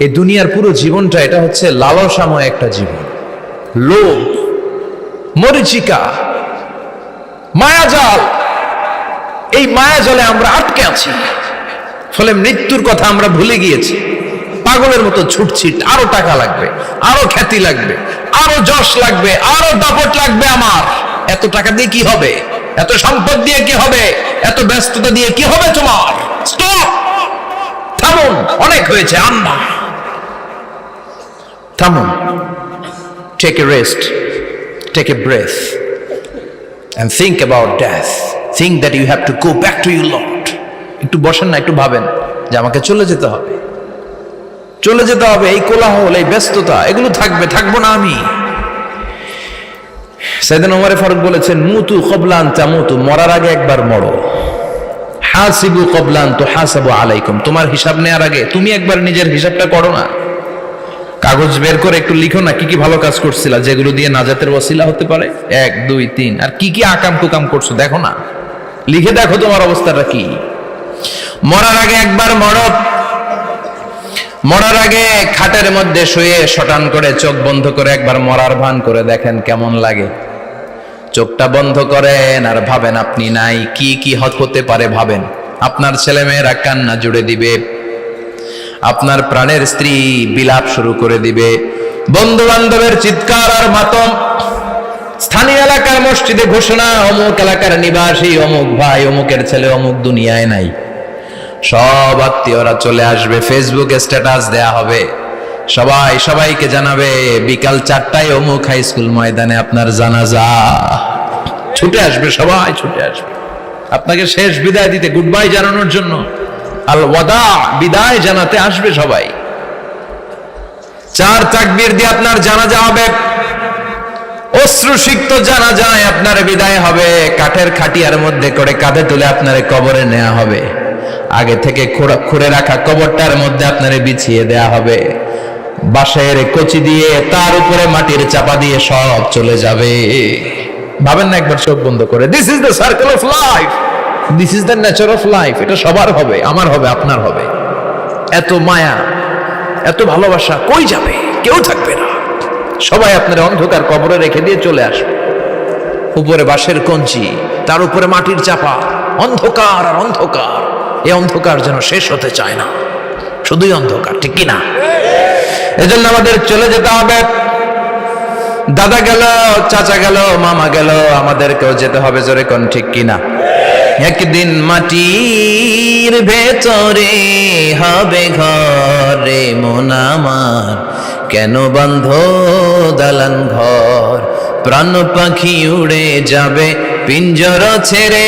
এই দুনিয়ার পুরো জীবনটা এটা হচ্ছে লালসাময় একটা জীবন, লোভ, মরিচিকা, মায়াজাল। এই মায়াজালে আমরা আটকে আছি, ফলে মৃত্যুর কথা আমরা ভুলে গিয়েছি। পাগলের মতো ছুটছি, আরো টাকা লাগবে, আরো খ্যাতি লাগবে, আরো যশ লাগবে, আরো দাপট লাগবে। আমার এত টাকা দিয়ে কি হবে, এত সম্পদ দিয়ে কি হবে, এত ব্যস্ততা দিয়ে কি হবে তোমার? স্টপ, থামুন, অনেক হয়েছে। আম্মা থামুন, take a rest, take a breath and think about death. Think that you have to go back to your Lord. একটু বসেন না, একটু ভাবেন যে আমাকে চলে যেতে হবে, চলে যেতে হবে। এই কোলাহল, এই ব্যস্ততা, এগুলো থাকবে, থাকবো না আমি। সাইয়েদনা ওমর ফারুক বলেছেন, মুতু ক্বাবলা আন তামুতু, মরার আগে একবার মরো। হাসিবু ক্বাবলা আন তুহাসাবু আলাইকুম, তোমার হিসাব নেওয়ার আগে তুমি একবার নিজের হিসাবটা করো না। কাগজ বের করে একটু লিখো না কি কি ভালো কাজ করছিলা, যেগুলো দিয়ে নাজাতের ওসিলা হতে পারে। 1 2 3, আর কি কি আকাম কুকাম করছো দেখো না, লিখে দেখো তোমার অবস্থাটা কি। মরার আগে একবার মরো। মরার আগে খাটের মধ্যে শুয়ে শটান করে চোখ বন্ধ করে একবার মরার ভান করে দেখেন কেমন লাগে। চোখটা বন্ধ করেন আর ভাবেন আপনি নাই, কি কি হতে পারে ভাবেন। আপনার ছেলেমেয়েরা কান্না জুড়ে দিবে, আপনার প্রাণের স্ত্রী বিলাপ শুরু করে দিবে, বন্ধু বান্ধবের চিৎকার আর মাতম, স্থানীয় এলাকার মসজিদে ঘোষণা, অমুক এলাকার নিবাসী অমুক ভাই অমুকের ছেলে অমুক দুনিয়ায় নাই। সব আত্মীয়রা চলে আসবে, ফেসবুকে স্ট্যাটাস দেয়া হবে, সবাই সবাইকে জানাবে বিকাল 4টায় অমুক হাই স্কুল ময়দানে আপনার জানাজা। ছুটে আসবে, সবাই ছুটে আসবে আপনাকে শেষ বিদায় দিতে, গুড বাই জানানোর জন্য, আল ওয়াদা, বিদায় জানাতে আসবে সবাই। 4 তাকবীর দিয়ে আপনার জানাজা হবে, অশ্রুসিক্ত জানাজায় আপনার বিদায় হবে। কাঠের খাটিয়ার মধ্যে করে কাঁধে তুলে আপনারে কবরে নেওয়া হবে। আগে থেকে খুঁড়ে রাখা কবরটার মধ্যে আপনারে বিছিয়ে দেয়া হবে। বাঁশের কচি দিয়ে তার উপরে মাটির চাপা দিয়ে সব চলে যাবে। ভাবেন না একবার চোখ বন্ধ করে, this is the circle of life, this is the nature of life. এটা সবার হবে, আমার হবে, আপনার হবে। এত মায়া, এত ভালোবাসা কই যাবে? কেউ থাকবে না, সবাই আপনার অন্ধকার কবরে রেখে দিয়ে চলে আসবে। উপরে বাঁশের কঞ্চি, তার উপরে মাটির চাপা, অন্ধকার আর অন্ধকার। এই অন্ধকার যেন শেষ হতে চায় না, শুধুই অন্ধকার, ঠিক কিনা? এজন্য আমাদের চলে যেতে হবে। দাদা গেল, চাচা গেল, মামা গেল, আমাদেরকেও যেতে হবে, জোরে কোন ঠিক কিনা? একদিন মাটির ভেতরে হবে ঘরে মন আমার, কেন বন্ধ দালান ঘর, প্রাণ পাখি উড়ে যাবে পিঞ্জর ছেড়ে।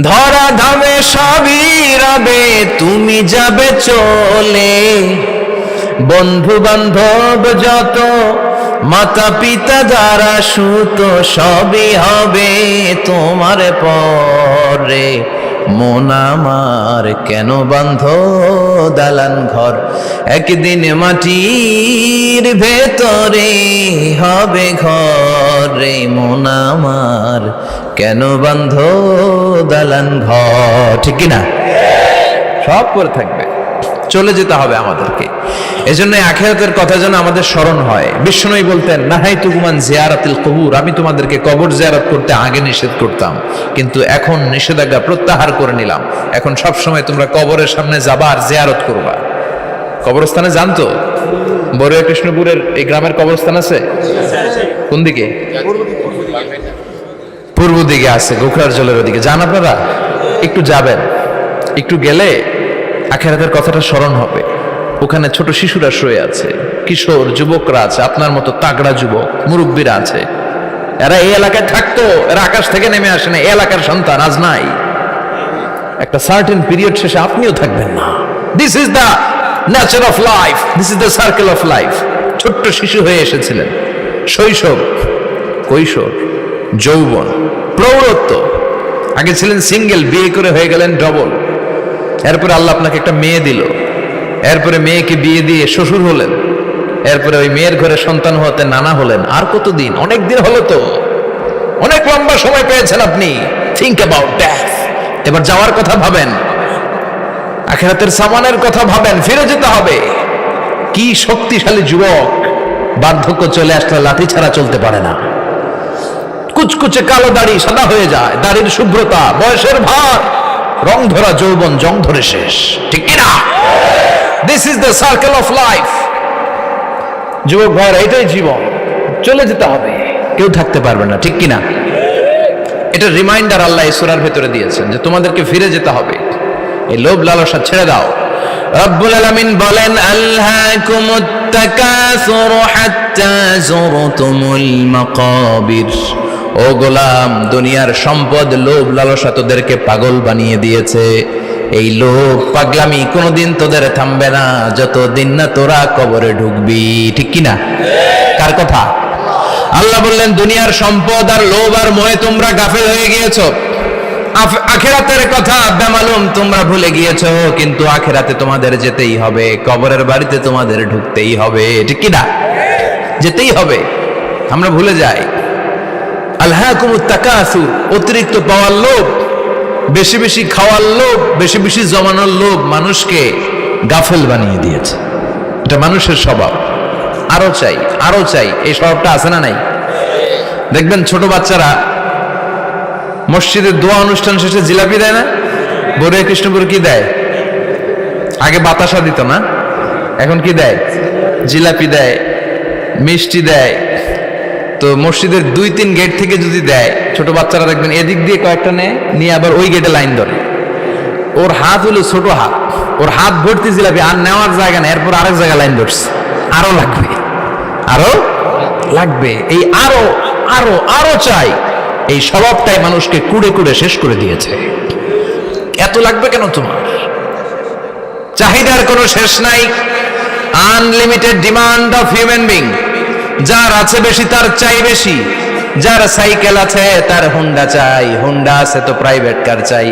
ধরা ধামে সবই রবে, তুমি যাবে চলে। বন্ধু বান্ধব যত, মাতা পিতা যারা সুত, সবই হবে তোমার পরে। মন আমার কেন বন্ধ দালান ঘর, একদিন মাটির ভেতরে হবে ঘরে মন আমার, কেন বন্ধ দালান ঘর, ঠিক কিনা? সব করে থাকবে, চলে যেতে হবে আমাদেরকে। এজন্য আখিরাতের কথা যেন আমাদের স্মরণ হয়। বিশ্বনবী বলতেন, নাহাইতুকুমান জিয়ারাতিল কবুর, আমি তোমাদেরকে কবর জিয়ারত করতে আগে নিষেধ করতাম, কিন্তু এখন নিষেধাজ্ঞা প্রত্যাহার করে নিলাম। এখন সব সময় তোমরা কবরের সামনে যাবা আর জিয়ারত করবা। কবরস্থানে জানতো বড়ুয়া কৃষ্ণপুরের এই গ্রামের কবরস্থান আছে কোন দিকে? পূর্ব দিকে আছে, গোখরার জলের ওদিকে। যান আপনারা, একটু যাবেন, একটু গেলে আখিরাতের কথাটা স্মরণ হবে। ওখানে ছোট শিশুরা শুয়ে আছে, কিশোর যুবকরা আছে, আপনার মতো তাগড়া যুবক, মুরব্বীরা আছে। এরা এই এলাকায় থাকতো, এরা আকাশ থেকে নেমে আসে না, এই এলাকার সন্তান আজ নাই। একটা সার্টেন পিরিয়ড শেষে আপনিও থাকবেন না। This is the nature of life, this is the circle of life. ছোট্ট শিশু হয়ে এসেছিলেন, শৈশব, কৈশোর, যৌবন, প্রৌঢ়ত্ব। আগে ছিলেন সিঙ্গেল, বিয়ে করে হয়ে গেলেন ডবল। এরপরে আল্লাহ আপনাকে একটা মেয়ে দিল, এরপরে মেয়েকে বিয়ে দিয়ে শ্বশুর হলেন, এরপরে ওই মেয়ের ঘরে সন্তান হতে নানা হলেন। আর কতদিন? অনেক দিন হলো তো, অনেক লম্বা সময় পেয়েছেন আপনি। Think about death. এবার যাওয়ার কথা ভাবেন। আখিরাতের সামানের কথা ভাবেন, ফিরে যেতে হবে। কি শক্তিশালী যুবক, বার্ধক্য চলে আসলে লাঠি ছাড়া চলতে পারে না। কুচকুচে কালো দাড়ি সাদা হয়ে যায়, দাড়ির শুভ্রতা, বয়সের ভার, রং ধরা যৌবন জং ধরে শেষ, ঠিক কিনা? This is the circle of life. যুবক ভাইরা, এটাই জীবন, চলে যেতে হবে, কেউ থাকতে পারবে না, ঠিক কিনা? এটা রিমাইন্ডার আল্লাহ এই সূরার ভেতরে দিয়েছেন যে তোমাদেরকে ফিরে যেতে হবে, এই লোভ লালসা ছেড়ে দাও। রব্বুল আলামিন বলেন, আলহাকুমুত তাকাসুর হাত্তা যুরতুমুল মাকাবির। ও গোলাম, দুনিয়ার সম্পদ, লোভ লালসা তোদেরকে পাগল বানিয়ে দিয়েছে। এই লোভ পাগলামি কোনোদিন তোদের থামবে না যতদিন না তোরা কবরে ঢুকবি, ঠিক কিনা? কার কথা? আল্লাহ বললেন, দুনিয়ার সম্পদ আর লোভ আর মোহে তোমরা গাফেল হয়ে গিয়েছো। আখিরাতের কথা বেমালুম তোমরা ভুলে গিয়েছো, কিন্তু আখিরাতে তোমাদের যেতেই হবে, কবরের বাড়িতে তোমাদের ঢুকতেই হবে, ঠিক কিনা? যেতেই হবে, আমরা ভুলে যাই। আলহাকুমুত তাকাসুর, অতিরিক্ত পাওয়ার লোভ, বেশি বেশি খাওয়ার লোভ, বেশি বেশি জমানোর লোভ মানুষকে গাফেল বানিয়ে দিয়েছে। এটা মানুষের স্বভাব, আরো চাই আরো চাই, এই স্বভাবটা আছে না নাই? দেখবেন ছোট বাচ্চারা মসজিদের দোয়া অনুষ্ঠান শেষে জিলাপি দেয় না? বড় কৃষ্ণপুর কি দেয়? আগে বাতাসা দিত না, এখন কি দেয়? জিলাপি দেয়, মিষ্টি দেয়। তো মসজিদের 2-3 গেট থেকে যদি দেয়, ছোট বাচ্চারা দেখবেন এদিক দিয়ে কয়েকটা নিয়ে আবার ওই গেটে লাইন ধরে। ওর হাত হলো ছোট হাত, ওর হাত ভর্তি জিলাপি, আর নেওয়ার জায়গা নেই, এরপর আরেক জায়গায় লাইন ধরছে, আরো লাগবে আরো লাগবে, এই আরো আরো আরো চাই। এই স্বভাবটাই মানুষকে কুড়ে কুড়ে শেষ করে দিয়েছে। এত লাগবে কেন তোমার? চাহিদার কোনো শেষ নাই, unlimited demand of human being. যার আছে বেশি তার চাই বেশি, যার সাইকেল আছে তার হুন্ডা চাই, হুন্ডা আছে তো প্রাইভেট কার চাই,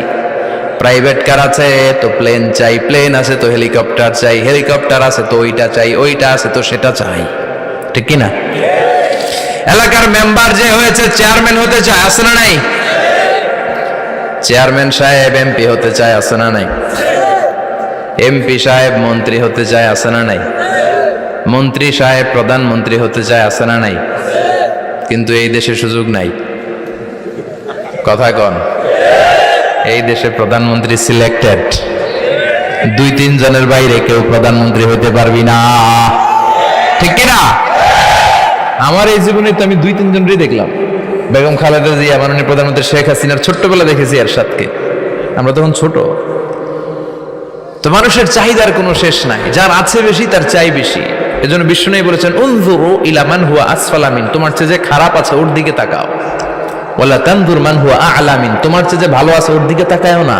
প্রাইভেট কার আছে তো প্লেন চাই, প্লেন আছে তো হেলিকপ্টার চাই, হেলিকপ্টার আছে তো ওইটা চাই, ওইটা আছে তো সেটা চাই, ঠিক কিনা? এলাকার মেম্বার যে হয়েছে চেয়ারম্যান হতে চায়, আছে না নাই? চেয়ারম্যান সাহেব এমপি হতে চায়, আছে না নাই? এমপি সাহেব মন্ত্রী হতে চায়, আছে না নাই? মন্ত্রী সাহেব প্রধানমন্ত্রী হতে চায়, আছে না নাই? কিন্তু এই দেশে সুযোগ নাই, কথা কন। এই দেশে প্রধানমন্ত্রী সিলেক্টেড, 2-3 জনের বাইরে কেউ প্রধানমন্ত্রী হতে পারবি না, ঠিক কিনা? আমার এই জীবনে তো আমি 2-3 জনই দেখলাম। বেগম খালেদা জিয়া, মাননীয় প্রধানমন্ত্রী শেখ হাসিনার ছোট্টবেলা দেখেছি এরশাদকে, আমরা তখন ছোট। তো মানুষের চাহিদার কোনো শেষ নাই, যার আছে বেশি তার চাই বেশি। এজন্য বিষ্ণু বলেছেন, উনজুরু ইলা মান হুয়া আসফালা মিন, তোমার চেয়ে যে খারাপ আছে ওর দিকে তাকাও। ওয়ালা তানজুর মান হুয়া আ'লা মিন, তোমার চেয়ে যে ভালো আছে ওর দিকে তাকায়ও না,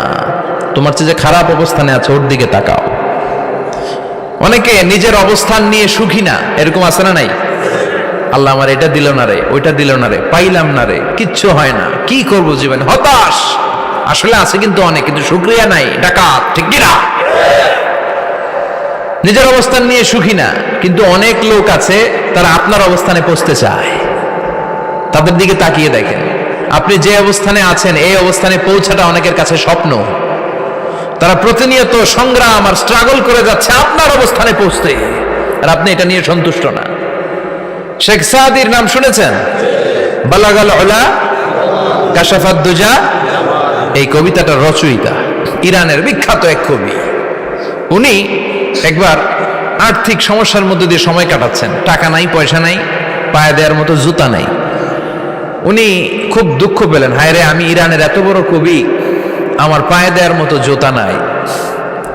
তোমার চেয়ে যে খারাপ অবস্থানে আছে ওর দিকে তাকাও। অনেকে নিজের অবস্থান নিয়ে সুখী না, এরকম আছে না নাই? আল্লাহ আমার এটা দিল না রে, ওইটা দিল না রে, পাইলাম না রে, কিচ্ছু হয় না, কি করব জীবনে, হতাশ। আসলে আছে কিন্তু অনেক, কিন্তু শুকরিয়া নাই, ডাকাত, ঠিক কিনা? নিজের অবস্থান নিয়ে সুখী না, কিন্তু অনেক লোক আছে তারা আপনার অবস্থানে পৌঁছতে চায়। তাদের দিকে তাকিয়ে দেখেন, আপনি যে অবস্থানে আছেন এই অবস্থানে পৌঁছাটা অনেকের কাছে স্বপ্ন। তারা প্রতিনিয়ত সংগ্রাম আর স্ট্রাগল করে যাচ্ছে আপনার অবস্থানে পৌঁছতে, আর আপনি এটা নিয়ে সন্তুষ্ট না। শেখ সাদির নাম শুনেছেন? বালাগাল উলা কাশাফাত দুজা, এই কবিতাটার রচয়িতা ইরানের বিখ্যাত এক কবি। উনি একবার আর্থিক সমস্যার মধ্যে দিয়ে সময় কাটাচ্ছেন, টাকা নাই, পয়সা নাই, পায়ে দেওয়ার মতো জুতা নাই। উনি খুব দুঃখ পেলেন, হায় রে, আমি ইরানের এত বড় কবি, আমার পায়ে দেওয়ার মতো জুতা নাই।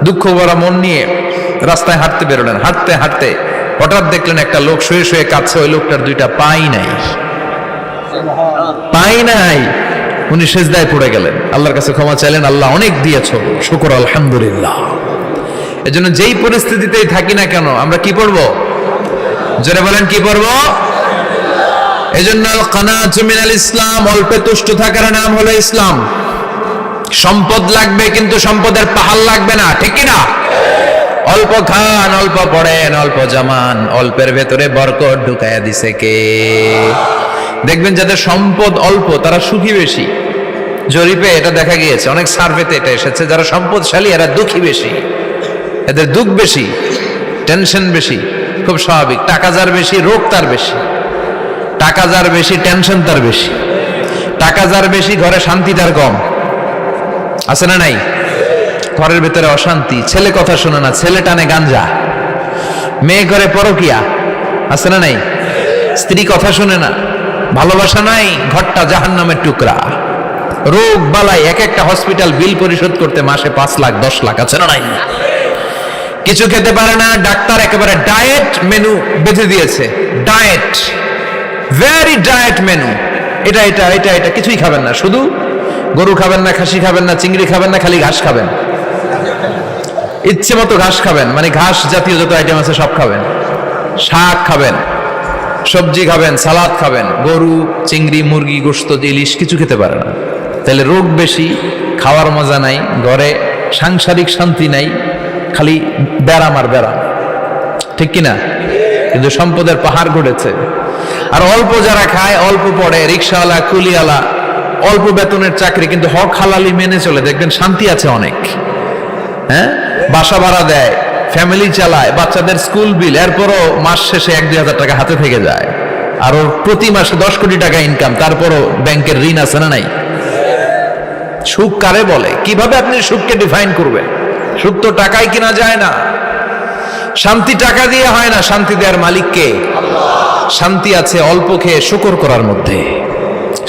দুঃখ ভরা মন নিয়ে রাস্তায় হাঁটতে বেরোলেন। হাঁটতে হাঁটতে হঠাৎ দেখলেন একটা লোক শুয়ে শুয়ে কাঁদছে, ওই লোকটার 2টা পাই নাই, পাই নাই। উনি সেজদায় পড়ে গেলেন, আল্লাহর কাছে ক্ষমা চাইলেন, আল্লাহ অনেক দিয়েছো, শুকর আলহামদুলিল্লাহ। এজন্য যেই পরিস্থিতিতেই থাকি না কেন আমরা কি পড়বো? জোরে বলেন, কি পড়বো? এজন্য কানাতু মিনাল ইসলাম, অল্পে তুষ্ট থাকার নাম হলো ইসলাম। সম্পদ লাগবে কিন্তু সম্পদের পাহাড় লাগবে না, ঠিক কিনা? অল্প খান, অল্প পড়েন, অল্প জমান, অল্পের ভেতরে বরকত ঢুকাইয়া দিছে কে? দেখবেন যাদের সম্পদ অল্প তারা সুখী বেশি। জরিপে এটা দেখা গিয়েছে, অনেক সার্ভেতে এটা এসেছে, যারা সম্পদশালী এরা দুঃখী বেশি। এদের দুঃখ বেশি, টেনশন বেশি, খুব স্বাভাবিক। টাকা যার বেশি, রোগ তার বেশি। টাকা যার বেশি, টেনশন তার বেশি। টাকা যার বেশি, ঘরে শান্তি তার কম। আছে না নাই? ঘরের ভেতরে অশান্তি, ছেলে কথা শোনে না, ছেলে টানে গাঞ্জা, মেয়ে করে পরকিয়া। আছে না নাই? স্ত্রী কথা শোনে না, ভালোবাসা নাই, ঘরটা জাহান্নামের টুকরা। রোগ বালাই, এক একটা হসপিটাল বিল পরিশোধ করতে মাসে 5 লাখ 10 লাখ। আছে না নাই? কিছু খেতে পারে না, ডাক্তার একেবারে ডায়েট মেনু বেঁধে দিয়েছে। Diet, very diet menu. এটা এটা এটা এটা কিছুই খাবেন না, শুধু গরু খাবেন না, খাসি খাবেন না, চিংড়ি খাবেন না, খালি ঘাস খাবেন। ইচ্ছে মতো ঘাস খাবেন, মানে ঘাস জাতীয় যত আইটেম আছে সব খাবেন। শাক খাবেন, সবজি খাবেন, সালাদ খাবেন। গরু, চিংড়ি, মুরগি, গোশত, ইলিশ কিছু খেতে পারে না। তাহলে রোগ বেশি, খাওয়ার মজা নাই, ঘরে সাংসারিক শান্তি নাই, খালি ব্যারাম আর ব্যারাম। ঠিক কিনা? কিন্তু সম্পদের পাহাড় ঘটেছে। আর অল্প যারা খায়, অল্প পড়ে, রিক্সাওয়ালা, কুলিওয়ালা, অল্প বেতনের চাকরি, কিন্তু হক হালালি মেনে চলে, দেখবেন শান্তি আছে অনেক। হ্যাঁ, বাসা ভাড়া দেয়, ফ্যামিলি চালায়, বাচ্চাদের স্কুল বিল, এরপরও মাস শেষে 1-2 হাজার টাকা হাতে থেকে যায়। আর ওর প্রতি মাসে 10 কোটি টাকা ইনকাম, তারপরও ব্যাংকের ঋণ আছে না নাই? সুখ কারে বলে? কিভাবে আপনি সুখকে ডিফাইন করবেন? সুখ তো টাকায় কিনা যায় না। শান্তি টাকা দিয়ে হয় না, শান্তি দেওয়ার মালিক কে? শান্তি আছে অল্প খেয়ে শুকর করার মধ্যে,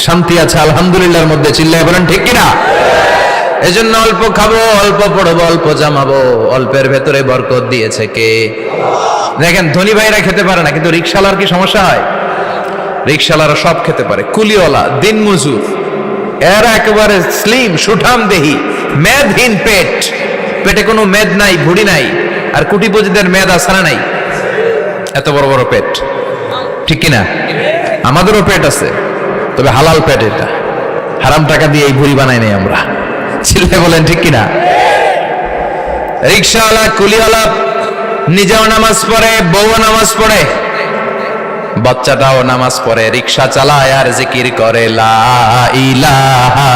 শান্তি আছে আলহামদুলিল্লাহর মধ্যে। চিল্লায় বলেন ঠিক কিনা? এজন্য অল্প খাবো, অল্প পড়বো, অল্প জামাবো, অল্পের ভেতরে বরকত দিয়েছে কে? দেখেন, ধনী ভাইরা খেতে পারে না, কিন্তু রিক্সাওয়ালার কি সমস্যা হয়? রিক্সাওয়ালারা সব খেতে পারে। কুলিওয়ালা, দিন মজুর, এরা একেবারে স্লিম, সুঠাম দেহি, মেদহীন পেট, পেটে কোনো মেদ নাই, ভুড়ি নাই। আর কোটিপতিদের মেদ আছে না নাই? এত বড় বড় পেট। ঠিক কিনা? আমাদেরও পেট আছে, তবে হালাল পেট। এটা হারাম টাকা দিয়ে এই ভুড়ি বানাই নাই আমরা। ছেলে বলেন ঠিক কিনা? রিক্সাওয়ালা, কুলিওয়ালা নিজেও নামাজ পড়ে, বউও নামাজ পড়ে, বাচ্চাটাও নামাজ পড়ে, রিক্সা চালায় আর জিকির করে লা ইলাহা